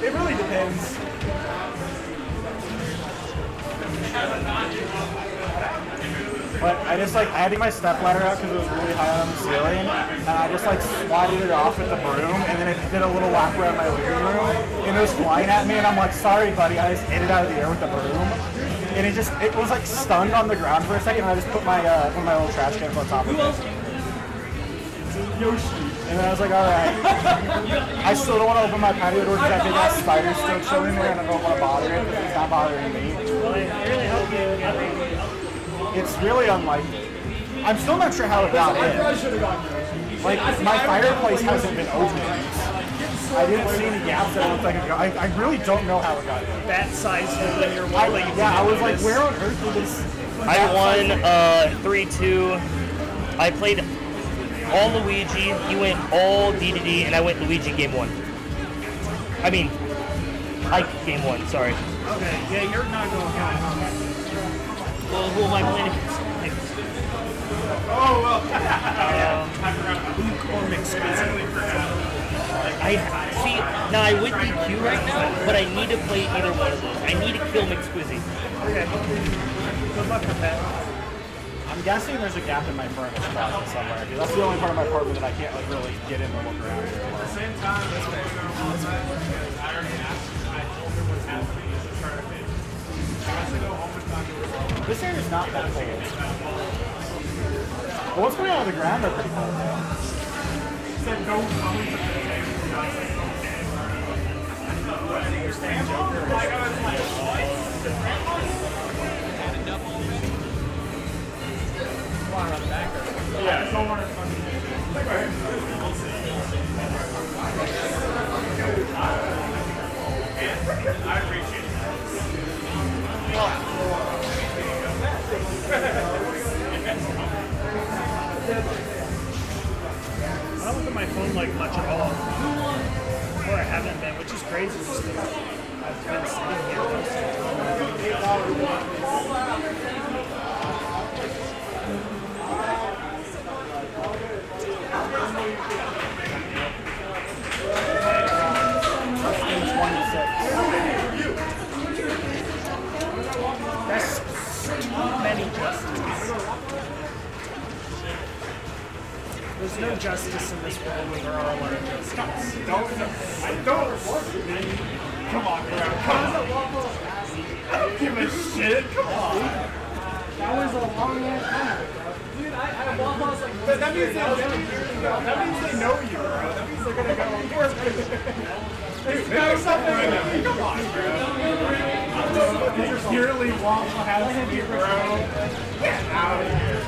It really depends. But I just like, I had to get my step ladder out because it was really high on the ceiling, and I just like swatted it off with the broom, and then it did a little lap around my living room, and it was flying at me, and I'm like, sorry buddy, I just hit it out of the air with the broom, and it was like stunned on the ground for a second, and I just put my, one of my little trash cans on top of it. Yoshi. And then I was like, alright. I still don't want to open my patio door because I think that spider's still chilling there, and I don't want to bother it because it's not bothering me. Well, I really hope you It's really unlikely. I'm still not sure how it got in. Like, my fireplace hasn't been opened. I didn't see any gaps that looked like it got. I really don't know how it got in. that size hole in your wall. I was like, where on earth did this? I won 3-2. I played all Luigi. He went all D, and I went Luigi game 1. I mean, Ike game 1. Sorry. Okay, yeah, you're not going to. Well, who am I playing against? Oh well. Luke or McSqueezy. I see. Now I would DQ right now, but I need to play either one of those. I need to kill McSqueezy. Okay. Good luck with that. I'm guessing there's a gap in my furnace closet somewhere. Because that's the only part of my apartment that I can't like really get in and look around here. At the same time, I already asked. I told her what's happening. She's trying to finish. She wants to go home and talk to her. This area is not that cold. Well, what's coming out of the ground are pretty cold though. She said no comments. Yeah, I don't want to I appreciate it. I don't look at my phone like much at all. Or I haven't been, which is crazy just because I've been sitting here most of the That's too many justices. There's no justice in this world when there are a lot of justices. I don't Come on, bro. Come on. I don't give a shit. Come on. That was a long ass time. Dude, I Waffle House like. But that means they know you, bro. That means they're gonna go. Come on, bro. You're purely Waffle House, bro. Get out of here.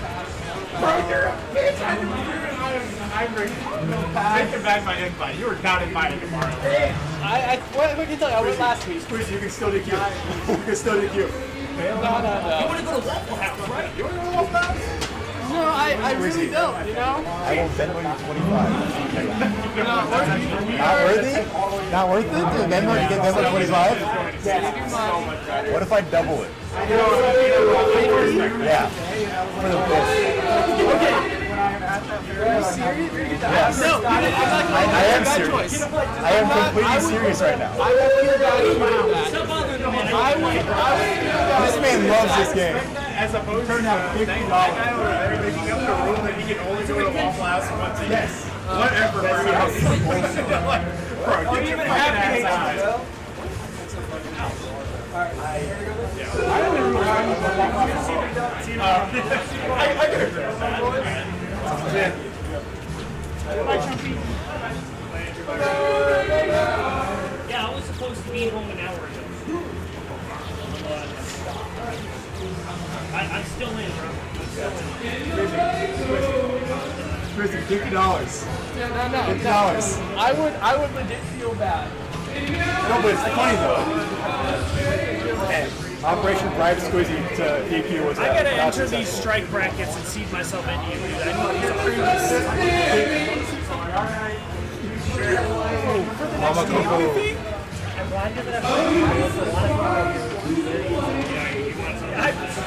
Bro, you're a bitch. I'm taking back my invite. You were not invited tomorrow. What can tell you? I went last week. Please, you can still DQ. You can still DQ. No. You want to go to Waffle House, right? You want to go to Waffle House? No, I really don't, you know? I will Venmo you 25. No, Not worth it? Not worth it? Venmo, you get Venmo 25? What if I double it? Yeah. For the best. Are you serious? Yes. No, I am serious. I am completely serious right now. I will feel bad if you do that. I would This man loves this game. As opposed to that guy over there making up the rule that he can only go to Waffle House once a year. Yes. Whatever, bro. Bro, get your fucking ass out. I can agree with that. Yeah, I was supposed to be home an hour ago. I'm still in, bro. Kristen, $50. No. $50. I would legit feel bad. No, but it's funny though. Hey, Operation Bribe Squizzy to DQ was I gotta enter these strike brackets and seed myself into you, dude. I know these Mama Coco. I'm glad he doesn't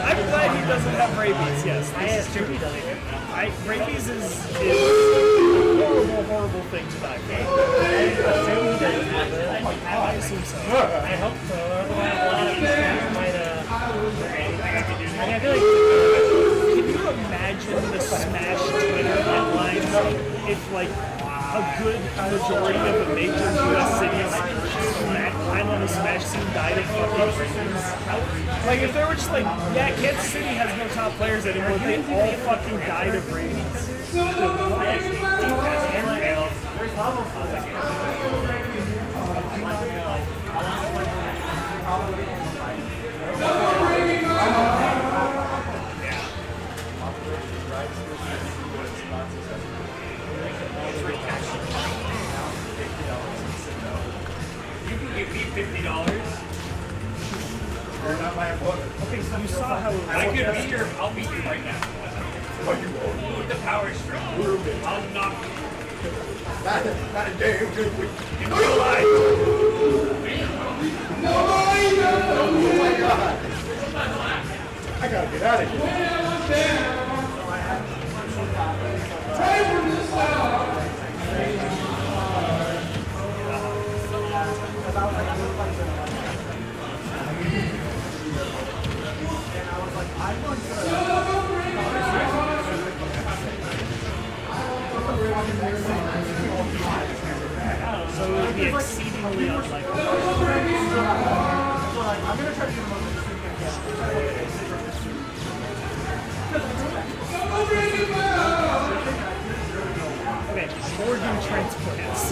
I'm glad he doesn't have rabies, yes. This is true. Rabies is a horrible thing to die from. a good majority of the major U.S. cities time on the Smash scene died of fucking rankings. Like, if they were just like, yeah, Kansas City has no top players anymore, they all fucking died of ratings. You can give me $50. You're not my opponent. Okay, so you saw how I could beat you. I'll beat you right now. With the power stroke. I'll knock you. Not a damn good week. In real life. Oh my god. I gotta get out of here. so it would be exceedingly unlikely. I'm gonna try to do the most interesting Okay, organ transplants.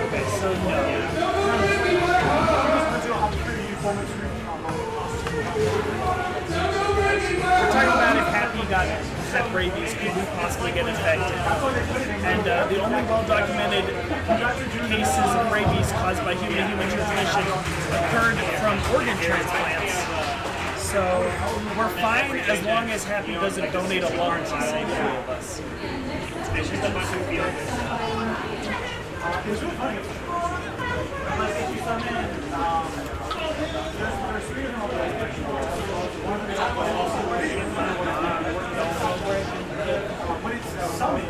Okay, so no. We're talking about if Happy got that rabies, could we possibly get infected? And the only well-documented cases of rabies caused by human-to-human transmission occurred from organ transplants. So we're fine as long as Happy doesn't donate a lung to save all of us. It's just a bunch of feelings. It's really funny. Like, if you summon, there's three of them. One of them is when it's summoned,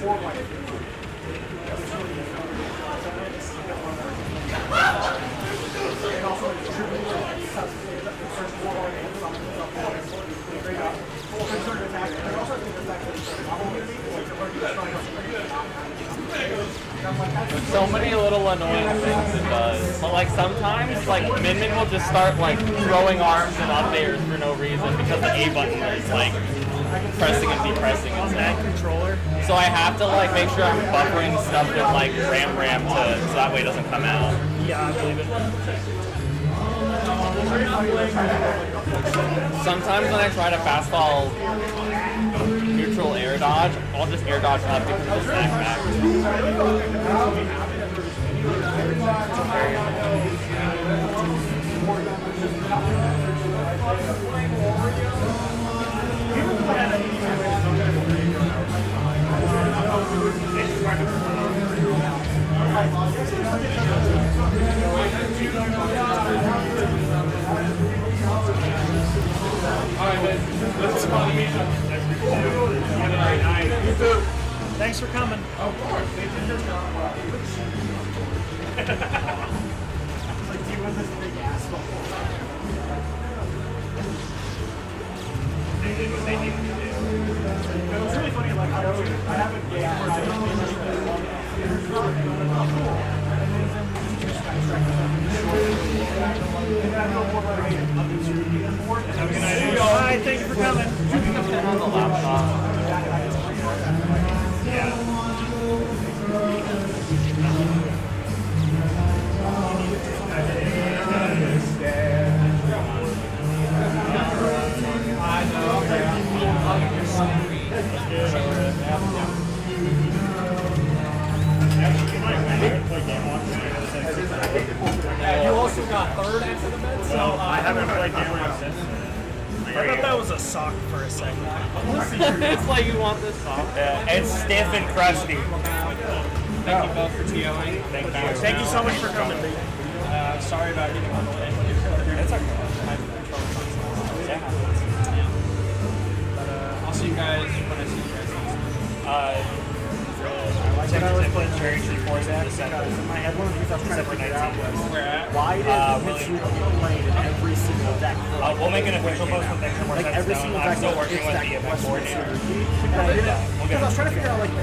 or like, and also distributing There's so many little annoying things it does. But like sometimes like Min Min will just start like throwing arms and up airs for no reason because the A button is like pressing and depressing and That stuff. controller. So I have to like make sure I'm buffering stuff with like RAM to so that way it doesn't come out. Yeah, I believe it. Sometimes when I try to fastball neutral air dodge, I'll just air dodge up because it'll snap back. Thanks for coming. of course, they did their job well. Like, do you want this big asshole? They did what they needed to do. It was really funny, like, I have a game where I don't Hi, thank you for coming. On the laptop. You also got third after the med, so I haven't played Game since. I thought that was a sock for a second. It's like you want this off. It's stiff and crusty. thank you both for TOing. Thank you. Thank you so much for coming, dude. Sorry about getting on the way. It's okay. see you guys when I see you guys. In my head, one of the things I was trying to figure out was Where at? why did Mitsuki play in every single deck? We'll make an official post with extra more Like sets every down. single I'm deck still was working its with deck the event was coordinator. And I didn't, because I was trying to figure out like, I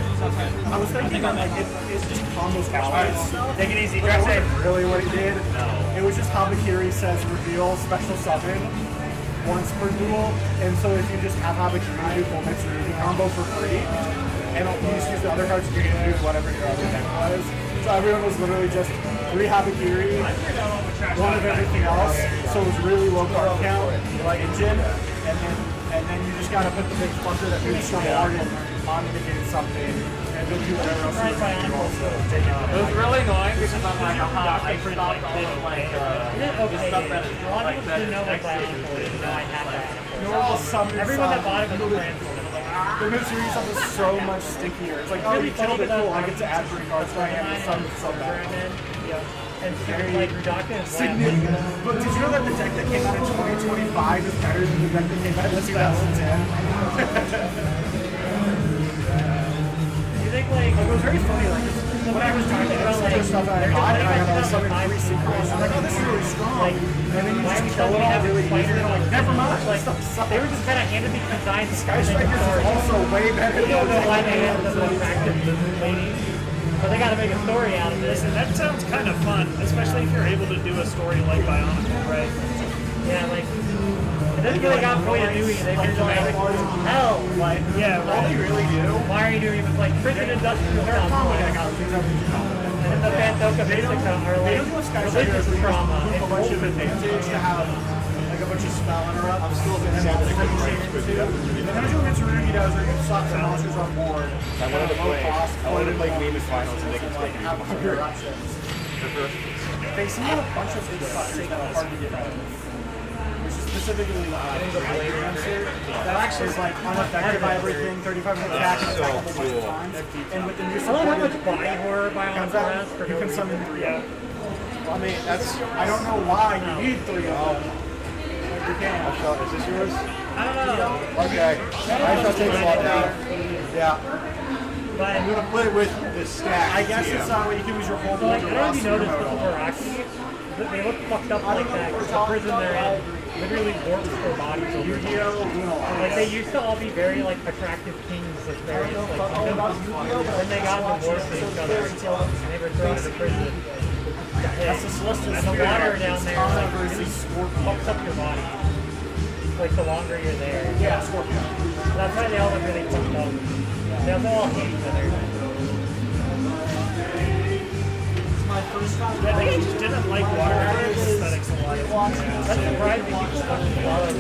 was thinking that like it's just combos combos. Take it easy, But that drive safe. wasn't really what he did. It was just Habakiri says reveal special summon once per duel, and so if you just have Habakiri do full Mitsurugi combo for free, and you just use the other cards you can do whatever your other deck was. So everyone was literally just 3 Habakiri, 1 of everything else, so it was really low card count, like engine, and then you just gotta put the big fucker that moves so hard and omnicated something, and then do whatever else you want to do also. Take it. It was really annoying because I'm like, I stopped all of like the stuff that is like that is Normal summon Everyone that bought it was summon. brand. The Mitsurugi stuff is so much stickier. It's like, oh, you killed it, cool, I get to add 3 cards to my hand, the sun is so bad. And like Redacted is Significant. But did you know that the deck that came out in 2025 is better than the deck that came out in 2010? You think like It was very funny, like, when I was trying to execute stuff that I got, and I had summon 3 secrets, I'm like, oh, this is really strong. And then you just kill it all really easy, and I'm like, never mind, like, they were just kind of handed me designs. Sky Strikers is also way better I than don't know why the they had the attractive lady, but they got to make a story out of this. Listen, that sounds kind of fun, especially if you're able to do a story like Bionicle, right? Yeah, like it doesn't really got point of doing. They just like hell. Like, Yeah, all they really do, Why are you doing it with like prison industrial they're a stuff? combo deck out of things And then the Fantoka basics are They like don't do a Sky Striker religious where you trauma. just a bunch of advantage to have like a bunch of spell interrupt. I'm still going to say that and then what Mitsurugi does are you slot the monsters on board. I wanted to play Grievous Finals and they can take have 100 options. They seem to have a bunch of big fuckers that are hard to get rid of. Which is specifically the Blade Dancer. That actually is like unaffected by everything, 35 attack and attack a whole bunch of times. And with the new I love how much support body horror comes Bionicle out, has for you no can reason. summon 3 of them. I mean, that's. I don't know why you need 3 of them. Like you can. Is this yours? I don't know. Okay. I shall take them all down. Yeah. But I'm gonna play with the stack. I guess it's not what you can use your whole like, board I don't know if you noticed roster with the mode. Baraki, they look fucked up like that. 'Cause the prison they're in literally warps their bodies over time. Yu-Gi-Oh! Like they used to all be very like attractive kings of various like kingdoms. Then they got divorced to each other and they were thrown into prison. That's the Celestial And the Spirit water arc. down It's there Kana like versus really Scorpion. fucks up your body. Like the longer you're there. Yeah, Scorpion. That's why they all look really fucked up. They also all hate each other. My first time. I think I just didn't like water aesthetics a lot. That's surprising people fucking love it.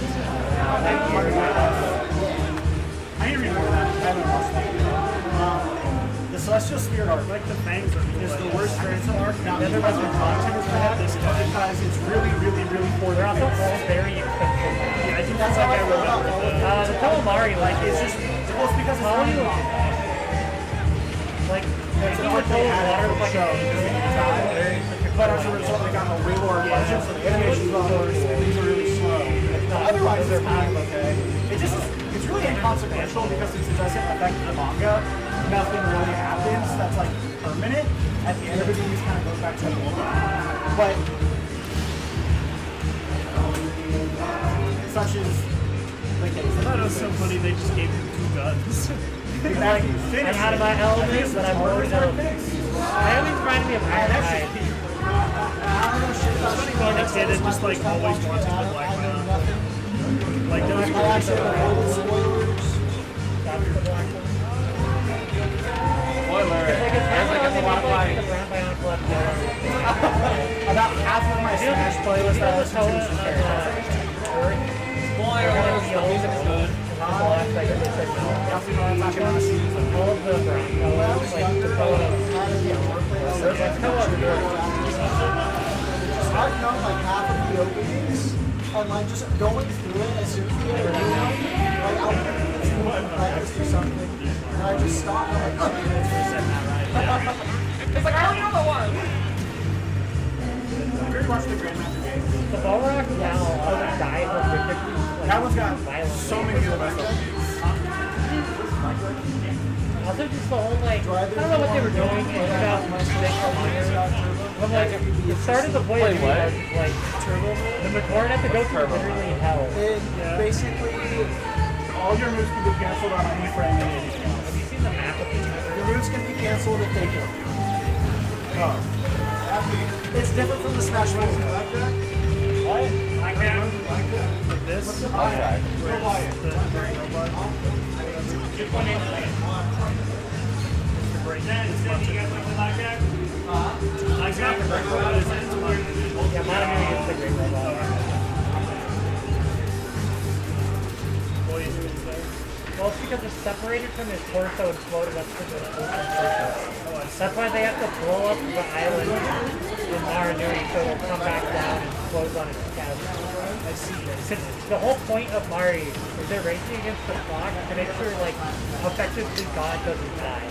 I need to read more of that. I haven't watched it. The Celestial Spirit arc, Like the fangs are is the worst Transit arc. Now, the rest of the content is bad because it's really, really, really for They're the also face. all very expensive. Yeah, I think that's like I remember The Calamari, like, It's just, well, it's because it's how do not you, like, It's you an can arc tell they the added water to with the like show a because they needed time. But as a result, they got a way lower budget, so the animation's not worse, things are really slow. Otherwise, it's kind of okay. It's really inconsequential because since it doesn't affect the manga, nothing really happens that's like permanent. At the end, everything just kind of goes back to normal. But such as the case. I thought it was so funny they just gave him 2 guns. Exactly. I'm out of my element, but I'm always out. I always remind me of Iron Eye. It's funny being a kid and just like always wanting the black Bionicle. Like those I actually have all the spoilers. That's the black one. Spoiler. Like, it's There's like a lot of like like. the brown Bionicle left over. About half of my Smash playlist I listen to is just Fairy Tail. Spoilers. The music's good. All of the brown colors, like the color of let's come up with I've known like half of the openings and like just going through it as soon as we get a new one, like I'll get to practice or something, and I just stop and I'm like, It's like I already know the one. Have you ever watched the Grandmaster game? the Balrog now, the diet of ridiculous. That one's got violence. so many of the best openings. also just the whole like, I don't know what they were doing in 2006. When like the start of the voyage Wait, what? was like the Matoran had to go through literally hell. And basically, All your moves can be canceled on any frame in any channel. Have you seen the map of the your moves can be canceled if they go. It's different from the Smash Bros. This. Okay. Yeah, Mononoke is the great robot. Well, it's because it's separated from his torso and floated up to the torso. That's why they have to blow up the island in Maranui so it'll come back down and close on its chasm. I see. Since the whole point of Mari is they're racing against the clock to make sure, like, effectively God doesn't die.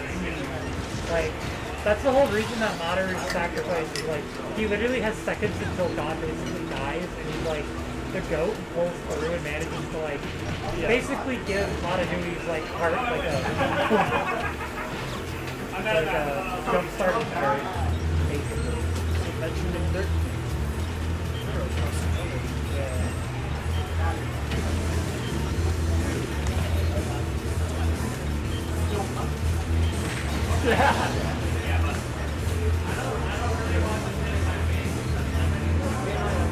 Like, that's the whole reason that Maru's sacrifice is, like, he literally has seconds until God basically dies, and he's like, the goat pulls through and manages to like basically give Mononui's like heart like a jump start heart basically. Yeah.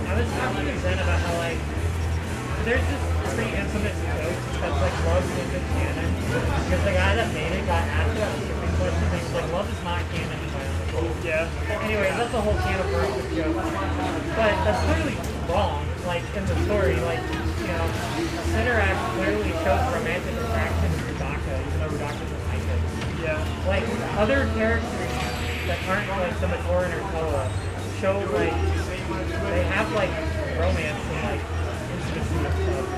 I was talking to Zen about how, like, there's this pretty infamous joke that's, like, love isn't canon. Because the guy that made it got asked about the shipping question, and he was like, love is not canon. Yeah. Anyway, that's a whole can of worms joke. But that's clearly wrong, like, in the story. Like, you know, Cinnerax clearly shows romantic attraction to Rudaka, even though Rudaka doesn't like it. Yeah. Like, other characters that aren't, like, the Matoran or Toa show, like, they have like romance and like intimacy and stuff.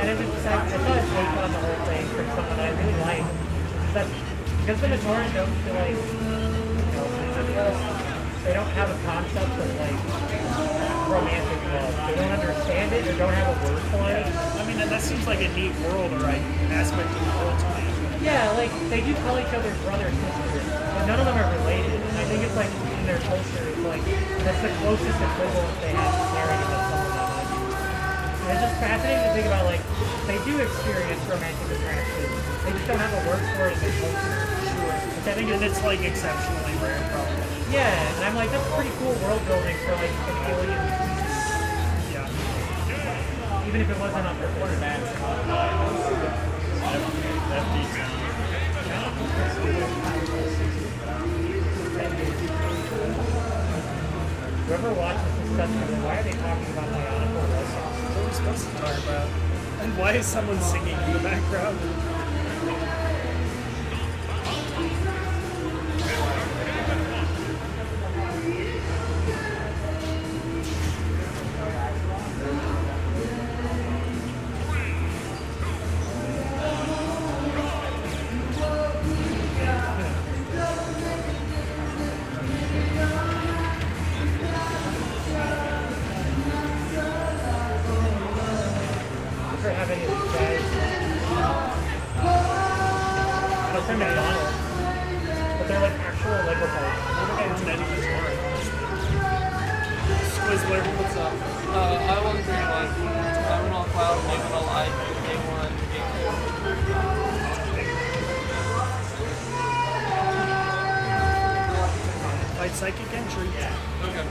And it was just like, I thought it take on the whole thing from someone I really like. That because the Matoran don't feel like, you know, they don't have a concept of like romantic love. They don't understand it or don't have a word for it. I mean, that seems like a neat world, or right aspect of the world to me. Yeah, like they do call each other brother and sister, but none of them are related. And I think it's like in their culture, it's like that's the closest equivalent they have to marrying with someone that much. And it's just fascinating to think about, like, they do experience romantic attraction. They just don't have a word for it in their culture. Sure. Which I think And it's like exceptionally rare, probably. yeah, and I'm like, that's pretty cool world building for like an alien species. Yeah. Even if it wasn't on purpose. Whoever watches this stuff, why are they talking about Bionicle Lessons? What are we supposed to talk about? And why is someone singing in the background? For having these guys. But they're McDonald's. But they're like actual Lego parts. Squizzler. What's up? I want to do like Terminal Cloud, Living Alive, Game 1, Game 2. Fight Psychic Entry. Okay.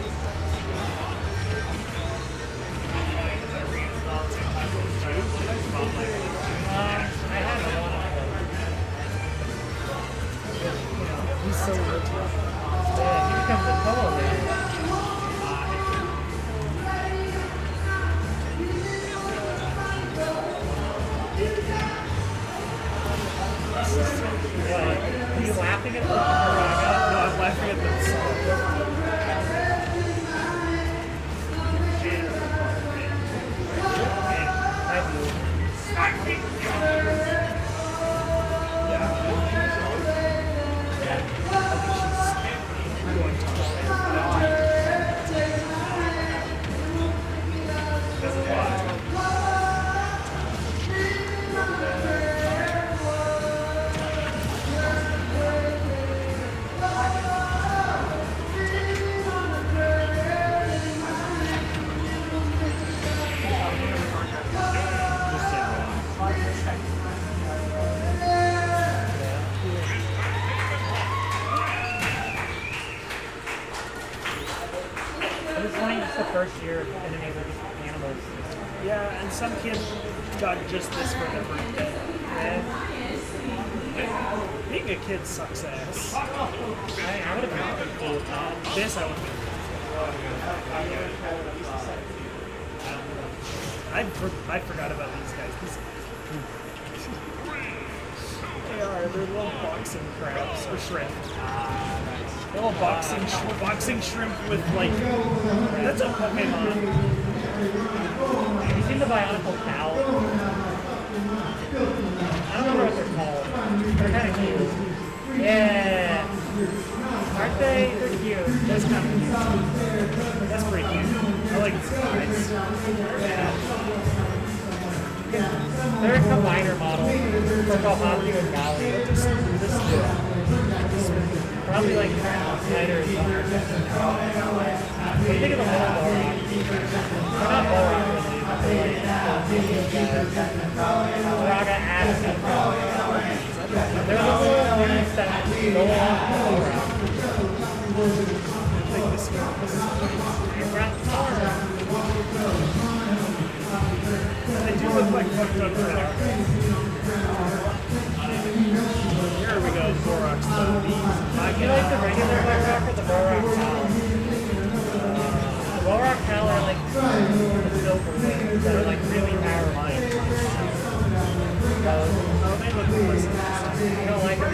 I have one of them. He's so rich. Yeah, he becomes a Toa later. Are you laughing at the Maraga? No, I'm laughing at the song. the first year in an age of animals. Yeah, and some kid got just this for their birthday. Being a kid sucks ass. I would have been pretty cool with that. This I would have. I forgot about these guys. They're little boxing crabs or shrimp. Little boxing shrimp with like that's a Pokemon. Have you seen the Bionicle cow? I don't remember what they're called. They're kind of cute. Yeah. Aren't they? They're cute. That's kind of cute. That's pretty cute. I like these guys. They're a combiner model for Kohaku and Gali. Probably like Snyder is on our best. Think of the little Boron. They're not Boron really, but they're like Raga Addison. They're the little things that go along with They do look like fucked up crap. Here we go, Borax. You like the regular Borak or the Borak Cow? The Borak Cow are like the silver wings that are like really powerful. Oh, they look delicious. You don't like them?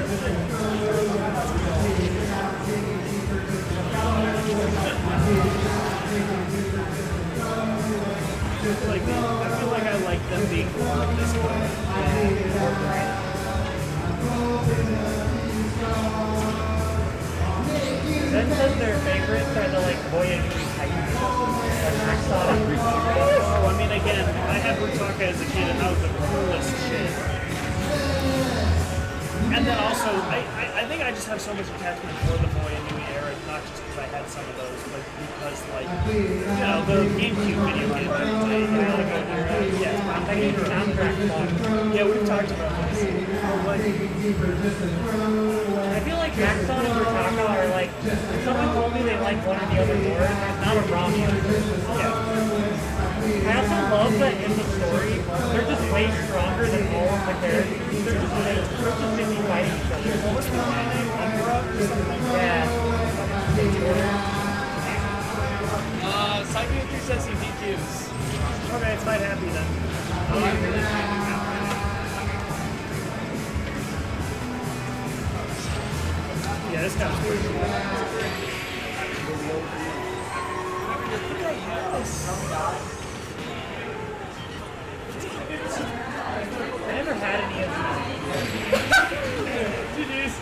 I feel like I like them being more of this way. Ben says their favorites are the like Voyanui type. Like Axon. Oh, I mean, again, I had Rutaka as a kid, and that was the coolest shit. And then also, I think I just have so much attachment for the Boy and Nui era, not just because I had some of those, but because, like, you know, the GameCube video game that I played. Yeah, I'm thinking the soundtrack song. Yeah, we've talked about this. I feel like Axon and Rutaka are like, if someone told me they like one or the other more, there's not a wrong answer. Yeah. I also love that in the story, they're just way stronger than all of the characters. They're just busy fighting each other. What was the one name? Umbra or something? Yeah. Psycho 3 says he DQs. Okay, it's Fight Happy then. Yeah, this guy's pretty cool. I never had any of Jeez.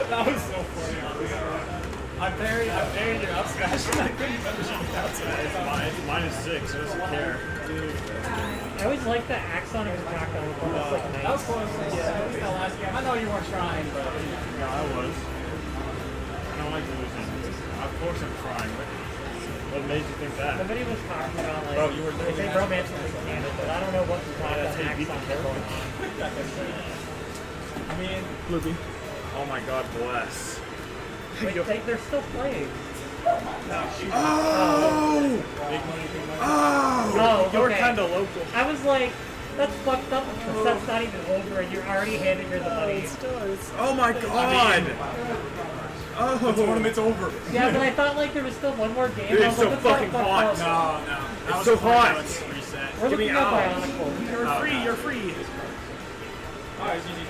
That was so funny. I buried your up smash and I couldn't finish it without smash. Mine is 6, so it doesn't care. I always like the Axon and Rutaka. That's like nice. That was close. Yeah, that was the last game. I know you weren't trying, but... Yeah, I was. I don't like losing. Of course I'm trying, but what made you think that? Somebody was talking about like, Bro, you were they say romance is canon, but I don't know what Rutaka and Axon are going on. I mean... Bloopy. Oh my god, bless. Wait, they're still playing. Oh! Oh, You're okay. kind of local. I was like, that's fucked up. The set's not even over, and you're already handing her the money. Oh my god! Oh! The tournament's over. Yeah, but I thought like there was still one more game. Dude, I it's was so like, what's fucking that hot. fucked up? No. It's so hot. We're looking at Bionicle. You're free, you're free. Alright, GG.